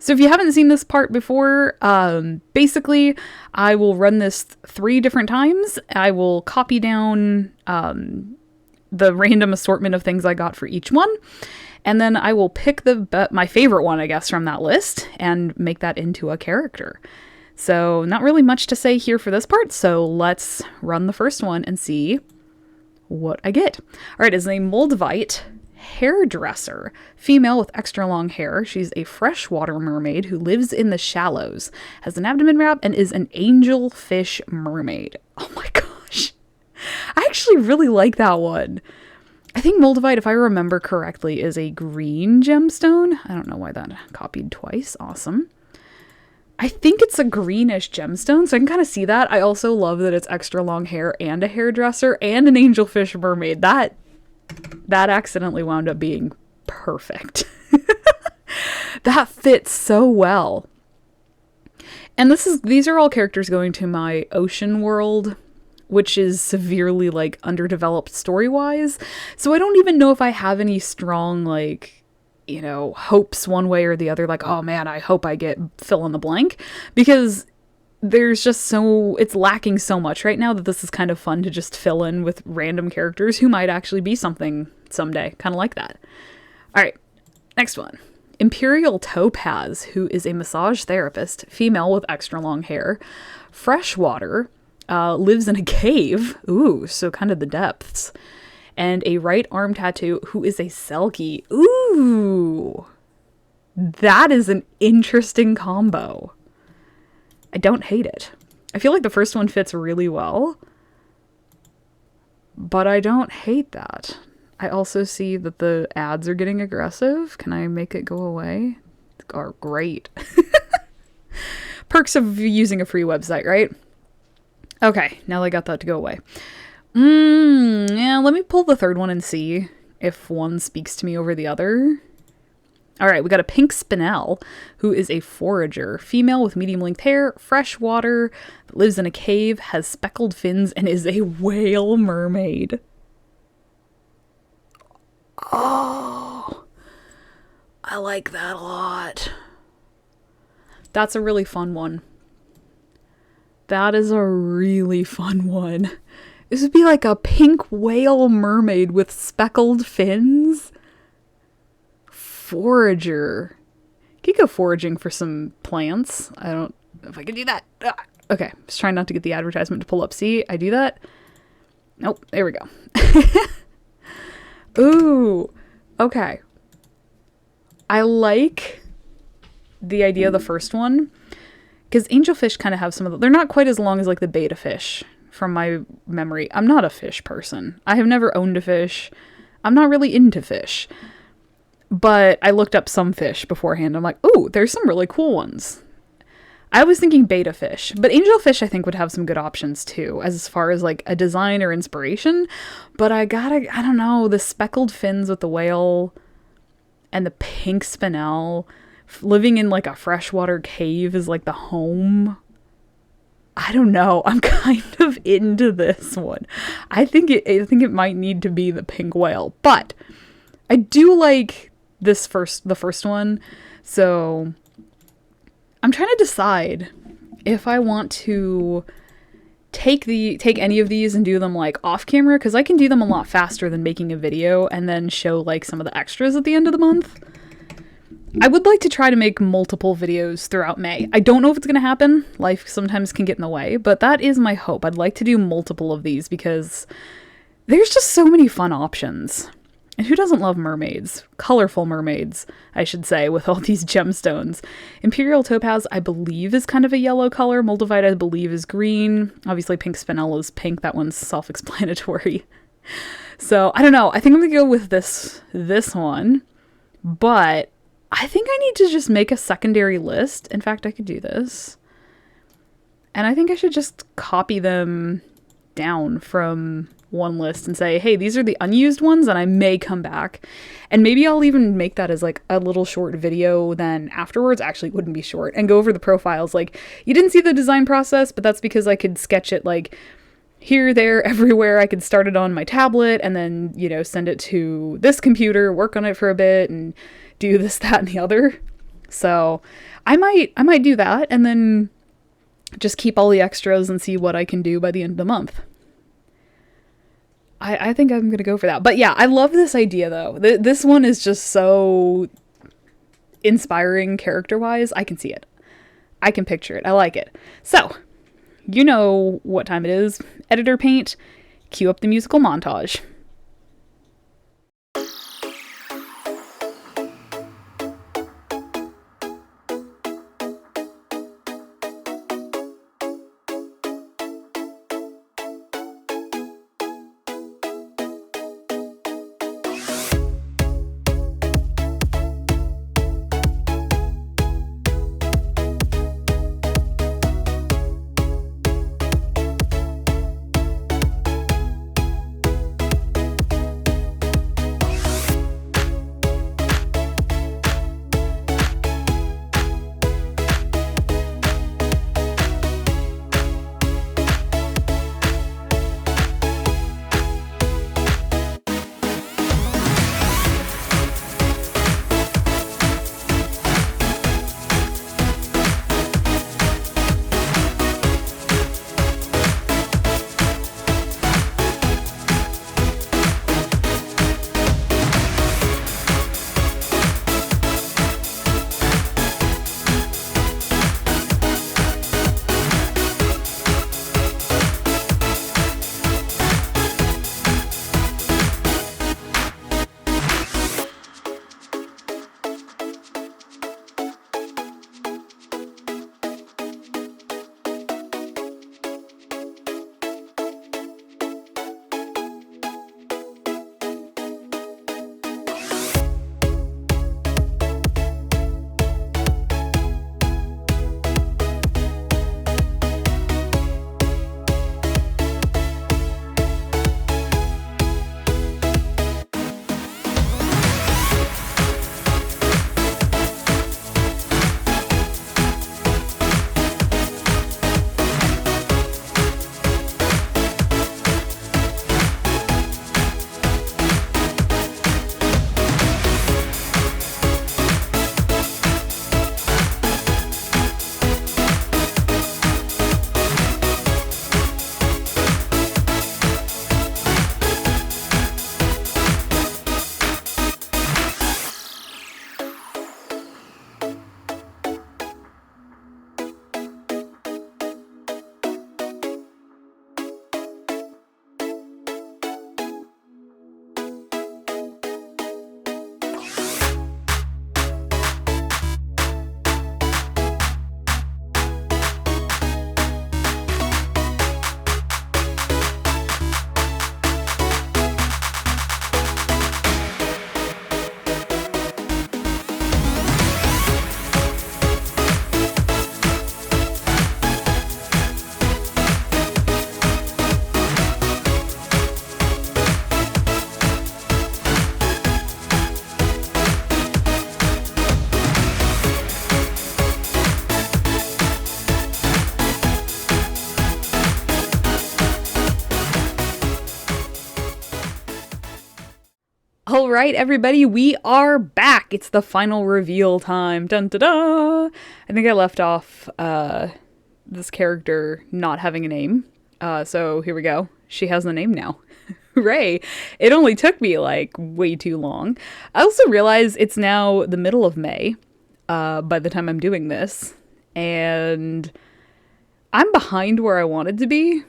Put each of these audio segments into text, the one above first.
So if you haven't seen this part before, basically I will run this 3 different times. I will copy down the random assortment of things I got for each one. And then I will pick my favorite one, I guess, from that list and make that into a character. So not really much to say here for this part. So let's run the first one and see what I get. All right, it's a Moldavite hairdresser, female with extra long hair. She's a freshwater mermaid who lives in the shallows, has an abdomen wrap, and is an angelfish mermaid. Oh my gosh. I actually really like that one. I think Moldavite, if I remember correctly, is a green gemstone. I don't know why that copied twice. Awesome. I think it's a greenish gemstone, so I can kind of see that. I also love that it's extra long hair and a hairdresser and an angelfish mermaid. That accidentally wound up being perfect. That fits so well. And these are all characters going to my ocean world, which is severely like underdeveloped story-wise. So I don't even know if I have any strong hopes one way or the other, like, oh man, I hope I get fill in the blank, because it's lacking so much right now that this is kind of fun to just fill in with random characters who might actually be something someday, kind of like that. All right, next one. Imperial Topaz, who is a massage therapist, female with extra long hair, freshwater, lives in a cave, ooh, so kind of the depths, and a right arm tattoo, who is a Selkie. Ooh, that is an interesting combo. I don't hate it. I feel like the first one fits really well, but I don't hate that. I also see that the ads are getting aggressive. Can I make it go away? Oh, great. Perks of using a free website, right? Okay, now I got that to go away. Yeah, let me pull the third one and see if one speaks to me over the other. All right, we got a pink spinel, who is a forager, female with medium-length hair, fresh water, lives in a cave, has speckled fins, and is a whale mermaid. Oh, I like that a lot. That's a really fun one. That is a really fun one. This would be like a pink whale mermaid with speckled fins. Forager. Could go foraging for some plants. I don't know if I can do that. Okay, just trying not to get the advertisement to pull up. See, I do that. Nope, there we go. Ooh, okay. I like the idea of the first one, because angelfish kind of have they're not quite as long as like the beta fish from my memory. I'm not a fish person. I have never owned a fish. I'm not really into fish. But I looked up some fish beforehand. I'm like, ooh, there's some really cool ones. I was thinking beta fish, but angelfish I think would have some good options too, as far as like a design or inspiration. But I don't know, the speckled fins with the whale and the pink spinel, living in like a freshwater cave is like the home. I don't know. I'm kind of into this one. I think it might need to be the pink whale, but I do like the first one. So I'm trying to decide if I want to take any of these and do them like off camera, because I can do them a lot faster than making a video and then show like some of the extras at the end of the month. I would like to try to make multiple videos throughout May. I don't know if it's going to happen. Life sometimes can get in the way, but that is my hope. I'd like to do multiple of these because there's just so many fun options. And who doesn't love mermaids? Colorful mermaids, I should say, with all these gemstones. Imperial Topaz, I believe, is kind of a yellow color. Moldavite, I believe, is green. Obviously, pink spinel is pink. That one's self-explanatory. So, I don't know. I think I'm going to go with this one. But I think I need to just make a secondary list. In fact, I could do this. And I think I should just copy them down from one list and say, hey, these are the unused ones, and I may come back. And maybe I'll even make that as like a little short video then afterwards. Actually, it wouldn't be short, and go over the profiles. Like, you didn't see the design process, but that's because I could sketch it like here, there, everywhere. I could start it on my tablet and then, send it to this computer, work on it for a bit, and do this, that, and the other. So I might do that and then just keep all the extras and see what I can do by the end of the month. I think I'm gonna go for that. But yeah, I love this idea though. This one is just so inspiring character-wise. I can see it. I can picture it. I like it. So, you know what time it is. Editor Paint, cue up the musical montage. All right, everybody, we are back. It's the final reveal time. Dun da da. I think I left off this character not having a name. So here we go. She has a name now. Hooray. It only took me like way too long. I also realize it's now the middle of May by the time I'm doing this. And I'm behind where I wanted to be,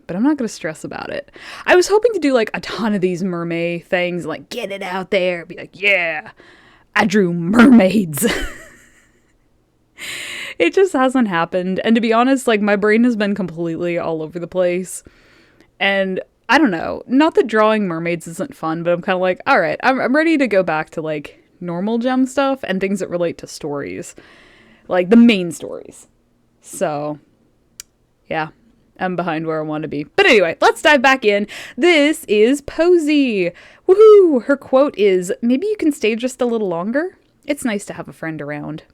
but I'm not going to stress about it. I was hoping to do like a ton of these mermaid things, like get it out there, be like, yeah, I drew mermaids. It just hasn't happened. And to be honest, like my brain has been completely all over the place. And I don't know, not that drawing mermaids isn't fun, but I'm kind of like, all right, I'm ready to go back to like normal gem stuff and things that relate to stories, like the main stories. So yeah, I'm behind where I want to be. But anyway, let's dive back in. This is Posie. Woohoo! Her quote is, maybe you can stay just a little longer? It's nice to have a friend around.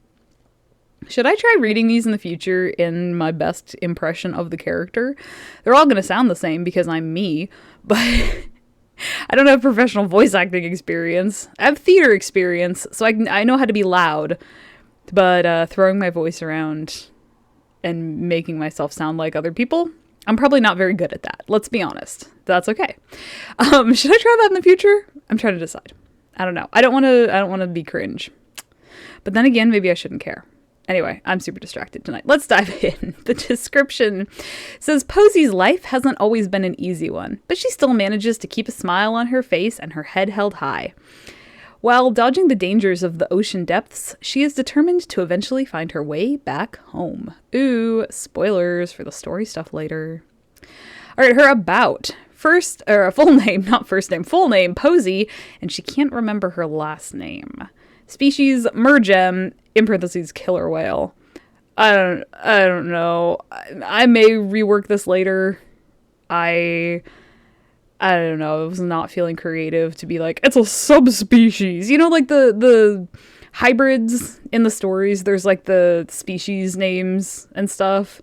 Should I try reading these in the future in my best impression of the character? They're all going to sound the same because I'm me, but I don't have professional voice acting experience. I have theater experience, so I know how to be loud. But throwing my voice around and making myself sound like other people, I'm probably not very good at that. Let's be honest. That's okay. Should I try that in the future? I'm trying to decide. I don't know. I don't want to be cringe. But then again, maybe I shouldn't care. Anyway, I'm super distracted tonight. Let's dive in. The description says Posie's life hasn't always been an easy one, but she still manages to keep a smile on her face and her head held high. While dodging the dangers of the ocean depths, she is determined to eventually find her way back home. Ooh, spoilers for the story stuff later. All right, her about. Full name, Posie, and she can't remember her last name. Species, mergem, in parentheses, killer whale. I don't know. I may rework this later. I don't know. I was not feeling creative to be like, it's a subspecies. You know, like the hybrids in the stories, there's like the species names and stuff.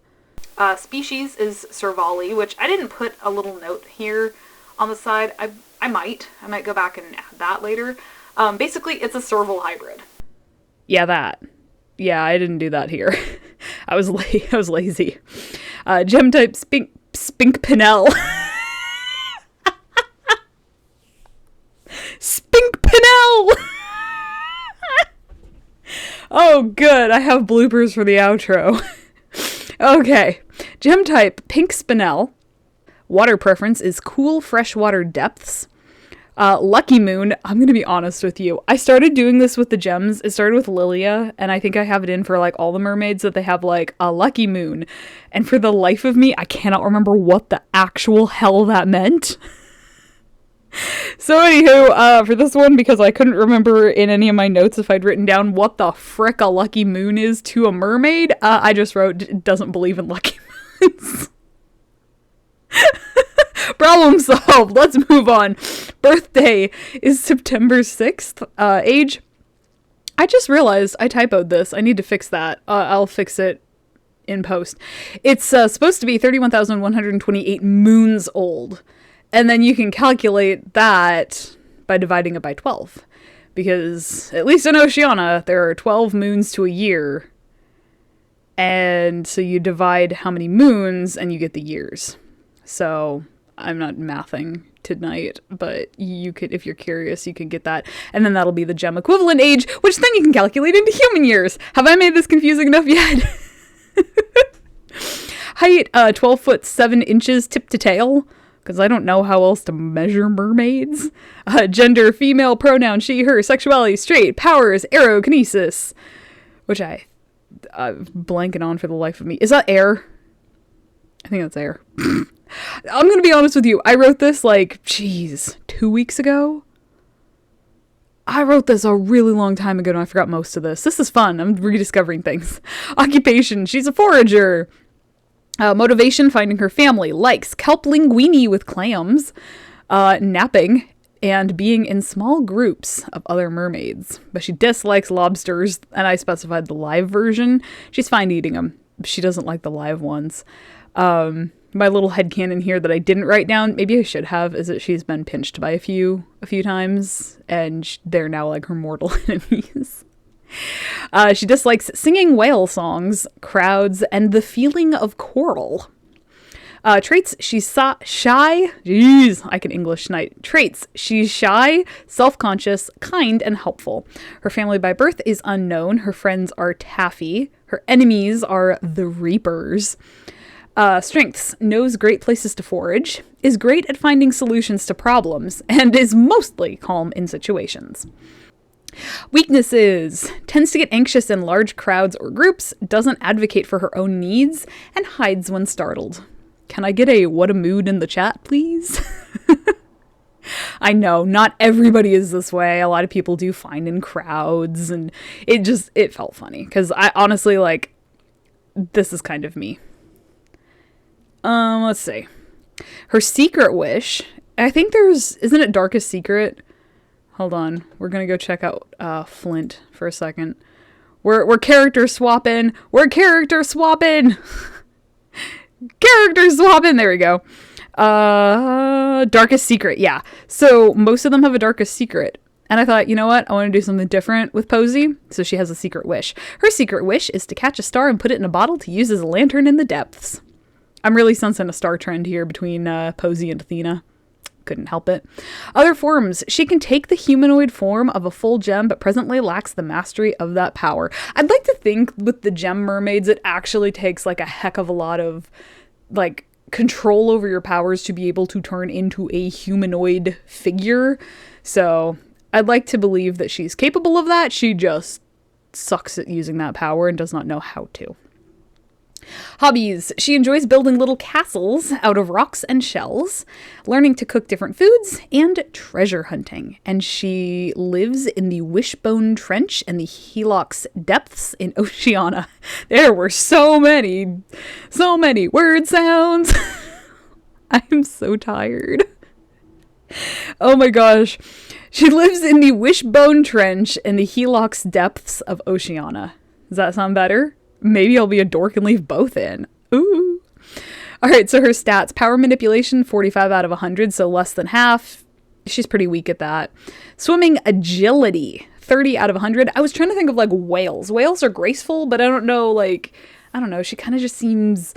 Species is Servali, which I didn't put a little note here on the side. I might go back and add that later. Basically, it's a serval hybrid. Yeah, that. Yeah, I didn't do that here. I was lazy. Gem type Spinkpinel. Spinkpinel! Oh, good. I have bloopers for the outro. Okay. Gem type Pink Spinel. Water preference is cool freshwater depths. Lucky Moon, I'm going to be honest with you. I started doing this with the gems. It started with Lilia, and I think I have it in for like all the mermaids that they have like a Lucky Moon. And for the life of me, I cannot remember what the actual hell that meant. So anywho, for this one, because I couldn't remember in any of my notes if I'd written down what the frick a lucky moon is to a mermaid, I just wrote, doesn't believe in lucky moons. Problem solved. Let's move on. Birthday is September 6th. Age, I just realized I typoed this. I need to fix that. I'll fix it in post. It's supposed to be 31,128 moons old. And then you can calculate that by dividing it by 12. Because, at least in Oceania, there are 12 moons to a year. And so you divide how many moons and you get the years. So, I'm not mathing tonight, but you could, if you're curious, you can get that. And then that'll be the gem equivalent age, which then you can calculate into human years. Have I made this confusing enough yet? Height, 12 foot 7 inches tip to tail. Because I don't know how else to measure mermaids. Gender, female, pronoun, she, her, sexuality, straight, powers, aerokinesis. Which I'm blanking on for the life of me. Is that air? I think that's air. I'm going to be honest with you. I wrote this 2 weeks ago. I wrote this a really long time ago and I forgot most of this. This is fun. I'm rediscovering things. Occupation, she's a forager. Motivation, finding her family. Likes, kelp linguine with clams. Napping, and being in small groups of other mermaids. But she dislikes lobsters, and I specified the live version. She's fine eating them. She doesn't like the live ones. My little headcanon here that I didn't write down, maybe I should have, is that she's been pinched by a few times, and they're now like her mortal enemies. She dislikes singing whale songs, crowds, and the feeling of coral. Traits, she's shy. Jeez, I can English tonight. Traits, she's shy, self-conscious, kind, and helpful. Her family by birth is unknown. Her friends are taffy. Her enemies are the reapers. Strengths, knows great places to forage, is great at finding solutions to problems, and is mostly calm in situations. Weaknesses, tends to get anxious in large crowds or groups, doesn't advocate for her own needs, and hides when startled. Can I get a what a mood in the chat, please? I know, not everybody is this way. A lot of people do fine in crowds, and it felt funny, because I honestly, this is kind of me. Let's see. Her secret wish, I think isn't it Darkest Secret? Hold on, we're gonna go check out Flint for a second. We're character swapping. We're character swapping. Character swapping. There we go. Darkest Secret. Yeah. So most of them have a Darkest Secret. And I thought, you know what? I want to do something different with Posie. So she has a secret wish. Her secret wish is to catch a star and put it in a bottle to use as a lantern in the depths. I'm really sensing a star trend here between Posie and Athena. Couldn't help it. Other forms. She can take the humanoid form of a full gem, but presently lacks the mastery of that power. I'd like to think with the gem mermaids, it actually takes like a heck of a lot of like control over your powers to be able to turn into a humanoid figure. So I'd like to believe that she's capable of that. She just sucks at using that power and does not know how to. Hobbies. She enjoys building little castles out of rocks and shells, learning to cook different foods, and treasure hunting. And she lives in the Wishbone Trench and the Helix Depths in Oceania. There were so many word sounds. I'm so tired. Oh my gosh. She lives in the Wishbone Trench and the Helix Depths of Oceania. Does that sound better? Maybe I'll be a dork and leave both in. Ooh. All right, so her stats. Power manipulation, 45 out of 100, so less than half. She's pretty weak at that. Swimming agility, 30 out of 100. I was trying to think of like whales. Whales are graceful, but I don't know, she kind of just seems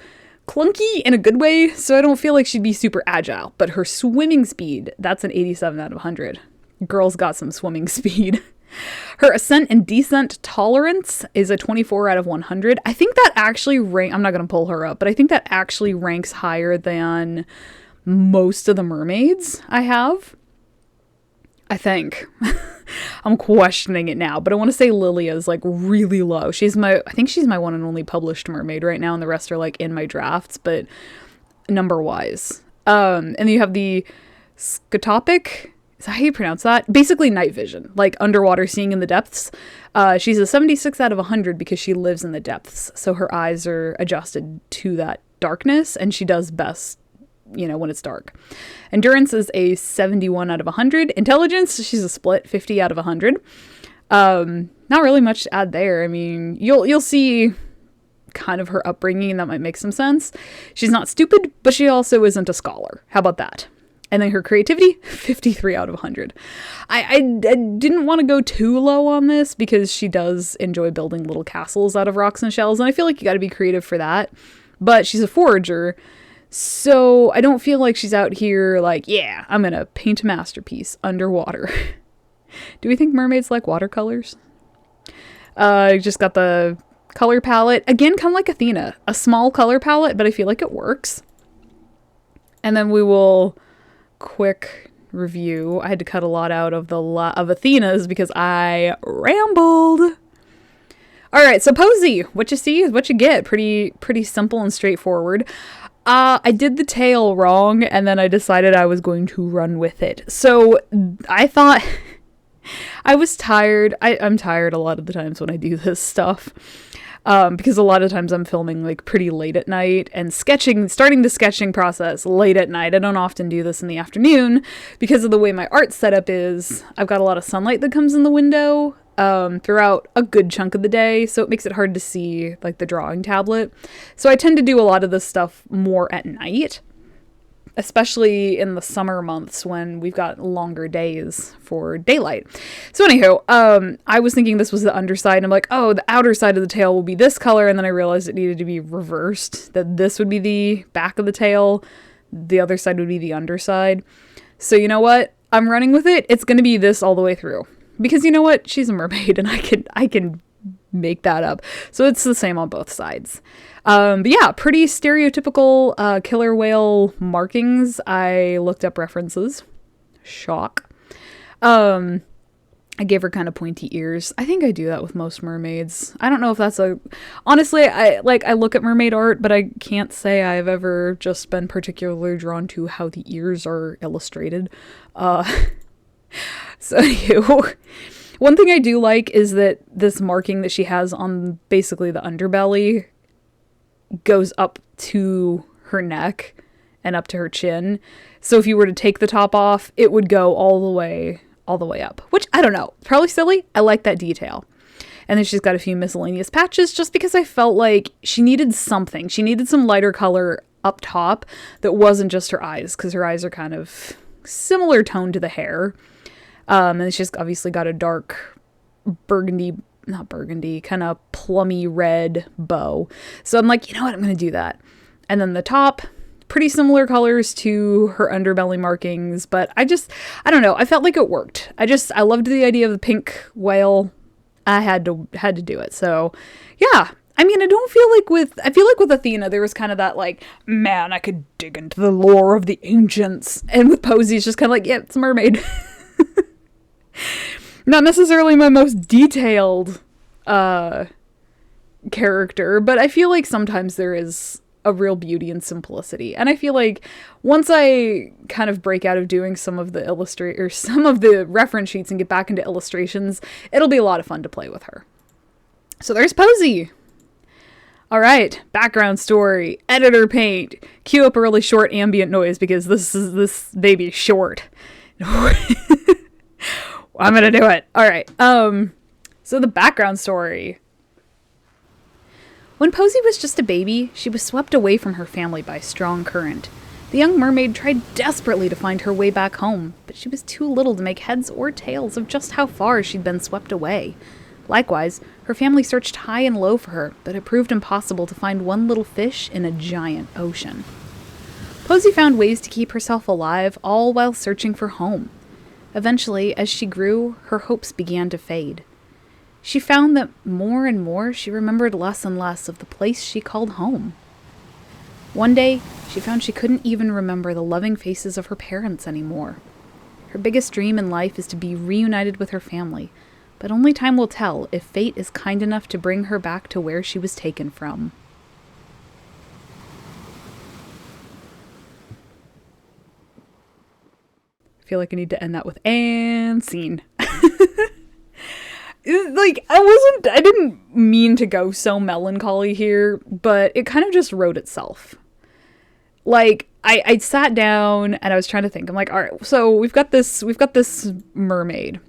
clunky in a good way, so I don't feel like she'd be super agile. But her swimming speed, that's an 87 out of 100. Girl's got some swimming speed. Her ascent and descent tolerance is a 24 out of 100. I think that actually I'm not going to pull her up, but I think that actually ranks higher than most of the mermaids I have. I think. I'm questioning it now, but I want to say Lilia's like really low. I think she's my one and only published mermaid right now, and the rest are like in my drafts, but number wise. And then you have the scotopic. Is that how you pronounce that? Basically night vision, like underwater seeing in the depths. She's a 76 out of 100 because she lives in the depths. So her eyes are adjusted to that darkness, and she does best, when it's dark. Endurance is a 71 out of 100. Intelligence, she's a split, 50 out of 100. Not really much to add there. I mean, you'll see kind of her upbringing, and that might make some sense. She's not stupid, but she also isn't a scholar. How about that? And then her creativity, 53 out of 100. I didn't want to go too low on this because she does enjoy building little castles out of rocks and shells, and I feel like you got to be creative for that. But she's a forager, so I don't feel like she's out here like, yeah, I'm going to paint a masterpiece underwater. Do we think mermaids like watercolors? Just got the color palette. Again, kind of like Athena. A small color palette, but I feel like it works. And then we will... quick review. I had to cut a lot out of of Athena's because I rambled. All right, so Posie, what you see is what you get. Pretty simple and straightforward. I did the tail wrong, and then I decided I was going to run with it. So I thought I was tired. I'm tired a lot of the times when I do this stuff. Because a lot of times I'm filming like pretty late at night and starting the sketching process late at night. I don't often do this in the afternoon because of the way my art setup is. I've got a lot of sunlight that comes in the window throughout a good chunk of the day, so it makes it hard to see like the drawing tablet. So I tend to do a lot of this stuff more at night, especially in the summer months when we've got longer days for daylight. So anywho, I was thinking this was the underside, and I'm like, oh, the outer side of the tail will be this color, and then I realized it needed to be reversed, that this would be the back of the tail, the other side would be the underside. So you know what? I'm running with it. It's going to be this all the way through. Because you know what? She's a mermaid, and I can make that up. So it's the same on both sides. But yeah, pretty stereotypical killer whale markings. I looked up references. Shock. I gave her kind of pointy ears. I think I do that with most mermaids. I don't know if that's honestly, I look at mermaid art, but I can't say I've ever just been particularly drawn to how the ears are illustrated. So anywho, one thing I do like is that this marking that she has on basically the underbelly goes up to her neck and up to her chin. So if you were to take the top off, it would go all the way up, which I don't know, probably silly. I like that detail. And then she's got a few miscellaneous patches just because I felt like she needed something. She needed some lighter color up top that wasn't just her eyes, because her eyes are kind of similar tone to the hair. And she's obviously got a dark not burgundy, kind of plummy red bow. So I'm like, you know what, I'm going to do that. And then the top, pretty similar colors to her underbelly markings, but I don't know, I felt like it worked. I loved the idea of the pink whale. I had to do it. So yeah, I mean, I feel like with Athena, there was kind of that like, man, I could dig into the lore of the ancients. And with Posie, it's just kind of like, yeah, it's a mermaid. Not necessarily my most detailed character, but I feel like sometimes there is a real beauty and simplicity. And I feel like once I kind of break out of doing some of the reference sheets and get back into illustrations, it'll be a lot of fun to play with her. So there's Posie. All right, background story, editor paint, cue up a really short ambient noise because this baby's short. I'm gonna do it. All right. So the background story. When Posie was just a baby, she was swept away from her family by a strong current. The young mermaid tried desperately to find her way back home, but she was too little to make heads or tails of just how far she'd been swept away. Likewise, her family searched high and low for her, but it proved impossible to find one little fish in a giant ocean. Posie found ways to keep herself alive, all while searching for home. Eventually, as she grew, her hopes began to fade. She found that more and more she remembered less and less of the place she called home. One day, she found she couldn't even remember the loving faces of her parents anymore. Her biggest dream in life is to be reunited with her family, but only time will tell if fate is kind enough to bring her back to where she was taken from. I feel like I need to end that with "and scene." Like, I didn't mean to go so melancholy here, but it kind of just wrote itself. Like, I sat down and I was trying to think. I'm like, all right, so we've got this mermaid.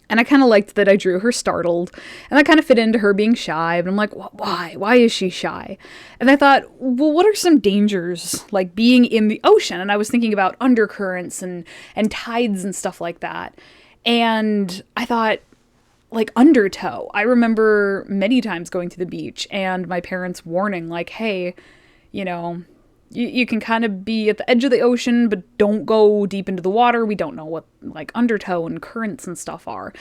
And I kind of liked that I drew her startled, and that kind of fit into her being shy. But I'm like, why? Why is she shy? And I thought, well, what are some dangers, like being in the ocean? And I was thinking about undercurrents and tides and stuff like that. And I thought, like, undertow. I remember many times going to the beach and my parents warning, like, hey, you know, you can kind of be at the edge of the ocean, but don't go deep into the water. We don't know what, like, undertow and currents and stuff are.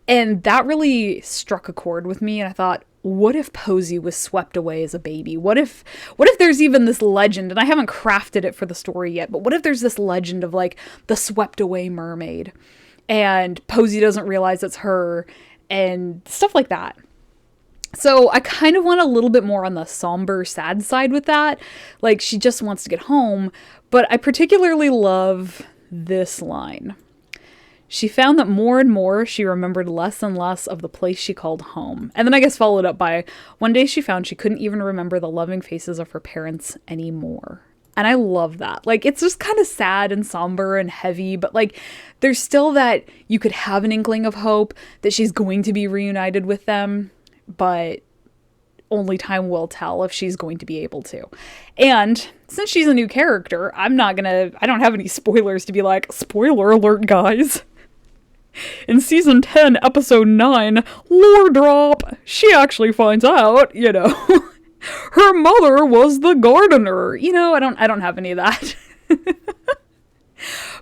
And that really struck a chord with me. And I thought, what if Posie was swept away as a baby? What if there's even this legend, and I haven't crafted it for the story yet, but what if there's this legend of, like, the swept away mermaid, and Posie doesn't realize it's her, and stuff like that. So I kind of went a little bit more on the somber, sad side with that. Like, she just wants to get home. But I particularly love this line. She found that more and more she remembered less and less of the place she called home. And then I guess followed up by, one day she found she couldn't even remember the loving faces of her parents anymore. And I love that. Like, it's just kind of sad and somber and heavy, but, like, there's still that you could have an inkling of hope that she's going to be reunited with them, but only time will tell if she's going to be able to. And since she's a new character, I don't have any spoilers to be like, spoiler alert, guys. In season 10, episode 9, lore drop, she actually finds out, you know, her mother was the gardener. You know, I don't have any of that.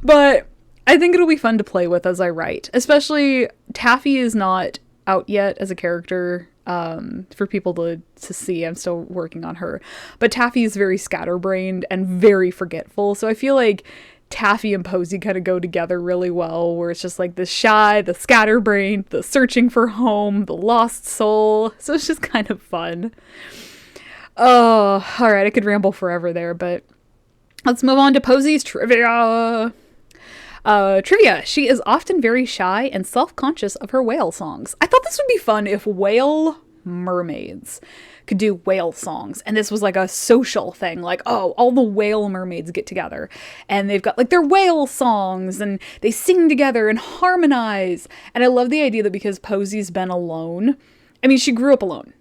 But I think it'll be fun to play with as I write. Especially, Taffy is not out yet as a character for people to see. I'm still working on her. But Taffy is very scatterbrained and very forgetful. So I feel like Taffy and Posie kind of go together really well, where it's just like the shy, the scatterbrained, the searching for home, the lost soul. So it's just kind of fun. Oh, all right. I could ramble forever there, but let's move on to Posie's trivia. Trivia. She is often very shy and self-conscious of her whale songs. I thought this would be fun if whale mermaids could do whale songs, and this was like a social thing, like, oh, all the whale mermaids get together and they've got like their whale songs and they sing together and harmonize. And I love the idea that because Posie's been alone, I mean, she grew up alone.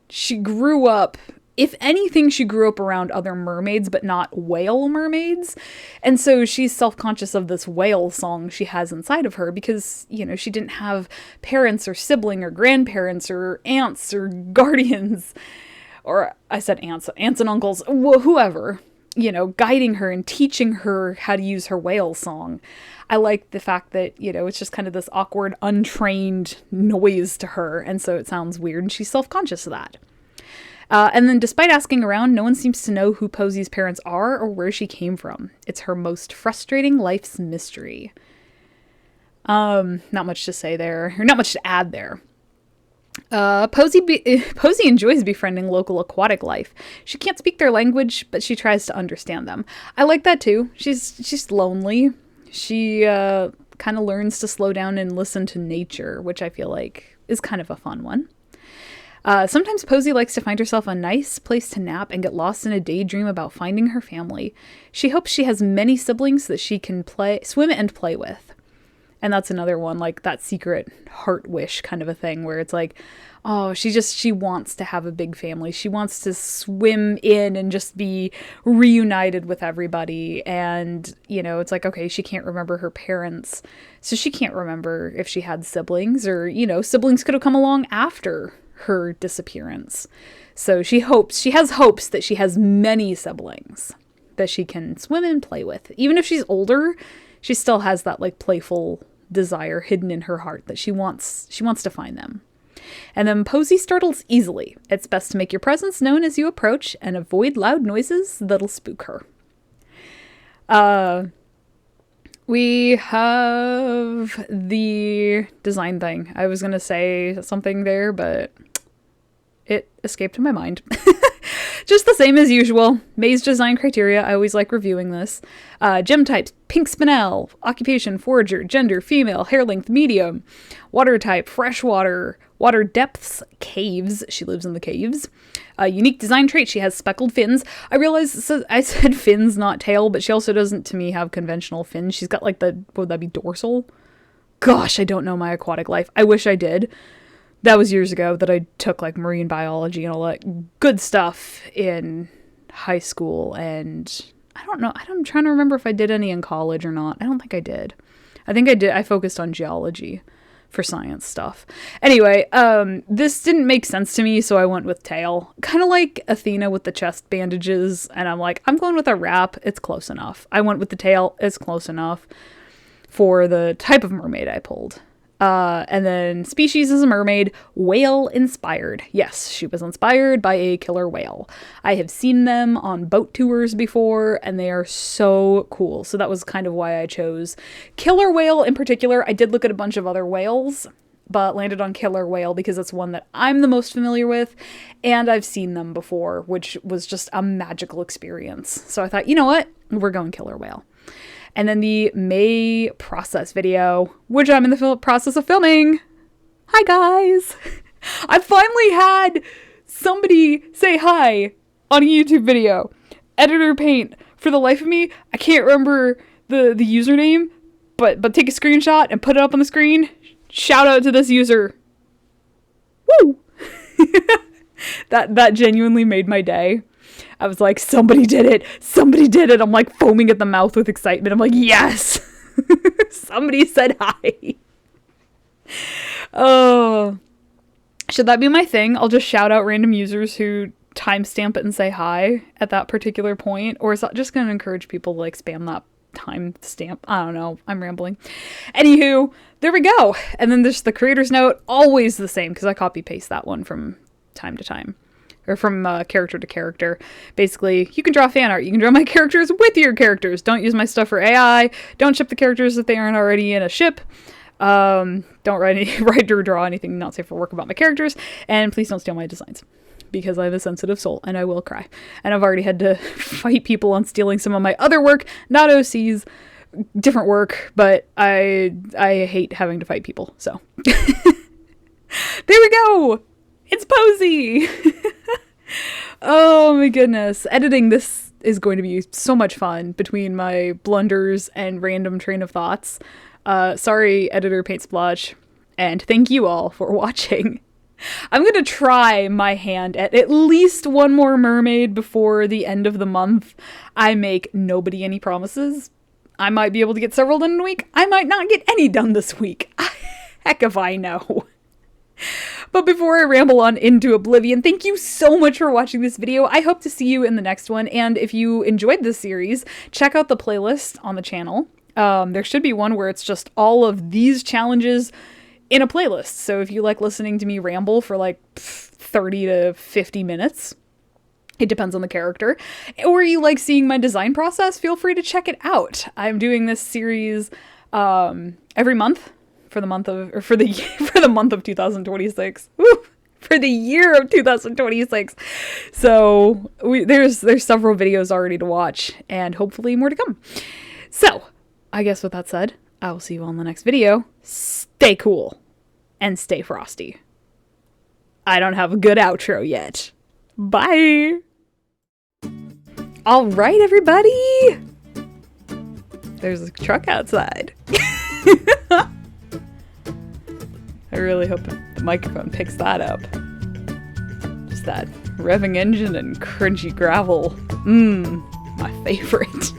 She grew up if anything, she grew up around other mermaids, but not whale mermaids. And so she's self-conscious of this whale song she has inside of her because, you know, she didn't have parents or sibling or grandparents or aunts or guardians, or I said aunts and uncles, whoever, you know, guiding her and teaching her how to use her whale song. I like the fact that, you know, it's just kind of this awkward, untrained noise to her. And so it sounds weird and she's self-conscious of that. And then despite asking around, no one seems to know who Posie's parents are or where she came from. It's her most frustrating life's mystery. Not much to say there, or not much to add there. Posie enjoys befriending local aquatic life. She can't speak their language, but she tries to understand them. I like that too. She's lonely. She kind of learns to slow down and listen to nature, which I feel like is kind of a fun one. Sometimes Posie likes to find herself a nice place to nap and get lost in a daydream about finding her family. She hopes she has many siblings that she can swim and play with. And that's another one, like that secret heart wish kind of a thing where it's like, oh, she wants to have a big family. She wants to swim in and just be reunited with everybody. And, you know, it's like, okay, she can't remember her parents. So she can't remember if she had siblings or, you know, siblings could have come along after her disappearance. So she has hopes that she has many siblings that she can swim and play with. Even if she's older, she still has that like playful desire hidden in her heart that she wants to find them. And then Posie startles easily. It's best to make your presence known as you approach and avoid loud noises that'll spook her. We have the design thing. I was going to say something there, but it escaped my mind. Just the same as usual. Maze design criteria. I always like reviewing this. Gem types, pink spinel. Occupation, forager. Gender, female. Hair length, medium. Water type, freshwater. Water depths, caves. She lives in the caves. Unique design trait, she has speckled fins. I realize I said fins, not tail, but she also doesn't, to me, have conventional fins. She's got like what would that be, dorsal? Gosh, I don't know my aquatic life. I wish I did. That was years ago that I took like marine biology and all that good stuff in high school. And I don't know. I'm trying to remember if I did any in college or not. I don't think I did. I think I did. I focused on geology for science stuff. Anyway, this didn't make sense to me, so I went with tail. Kind of like Athena with the chest bandages. And I'm like, I'm going with a wrap. It's close enough. I went with the tail. It's close enough for the type of mermaid I pulled. And then species is a mermaid, whale inspired. Yes, she was inspired by a killer whale. I have seen them on boat tours before, and they are so cool. So that was kind of why I chose killer whale in particular. I did look at a bunch of other whales, but landed on killer whale because it's one that I'm the most familiar with, and I've seen them before, which was just a magical experience. So I thought, you know what? We're going killer whale. And then the May process video, which I'm in the process of filming. Hi, guys. I finally had somebody say hi on a YouTube video. Editor Paint. For the life of me, I can't remember the username, but take a screenshot and put it up on the screen. Shout out to this user. Woo! That genuinely made my day. I was like, somebody did it. Somebody did it. I'm like foaming at the mouth with excitement. I'm like, yes. Somebody said hi. Oh, should that be my thing? I'll just shout out random users who timestamp it and say hi at that particular point. Or is that just going to encourage people to like spam that timestamp? I don't know. I'm rambling. Anywho, there we go. And then there's the creator's note. Always the same because I copy paste that one from time to time. Or from character to character. Basically, you can draw fan art. You can draw my characters with your characters. Don't use my stuff for AI. Don't ship the characters if they aren't already in a ship. Don't write or draw anything not safe for work about my characters. And please don't steal my designs. Because I have a sensitive soul and I will cry. And I've already had to fight people on stealing some of my other work. Not OC's. Different work. But I hate having to fight people. So. There we go. It's Posie! Oh my goodness. Editing this is going to be so much fun between my blunders and random train of thoughts. Sorry, Editor Paint Splotch. And thank you all for watching. I'm gonna try my hand at least one more mermaid before the end of the month. I make nobody any promises. I might be able to get several done in a week. I might not get any done this week. Heck if I know. But before I ramble on into oblivion, thank you so much for watching this video. I hope to see you in the next one. And if you enjoyed this series, check out the playlist on the channel. There should be one where it's just all of these challenges in a playlist. So if you like listening to me ramble for like 30 to 50 minutes, it depends on the character, or you like seeing my design process, feel free to check it out. I'm doing this series every month for the month of, or for the for the month of 2026. Woo! For the year of 2026. So there's several videos already to watch, and hopefully more to come. So I guess with that said, I will see you all in the next video. Stay cool and stay frosty. I don't have a good outro yet. Bye. All right, everybody. There's a truck outside. I really hope the microphone picks that up. Just that revving engine and crunchy gravel. My favorite.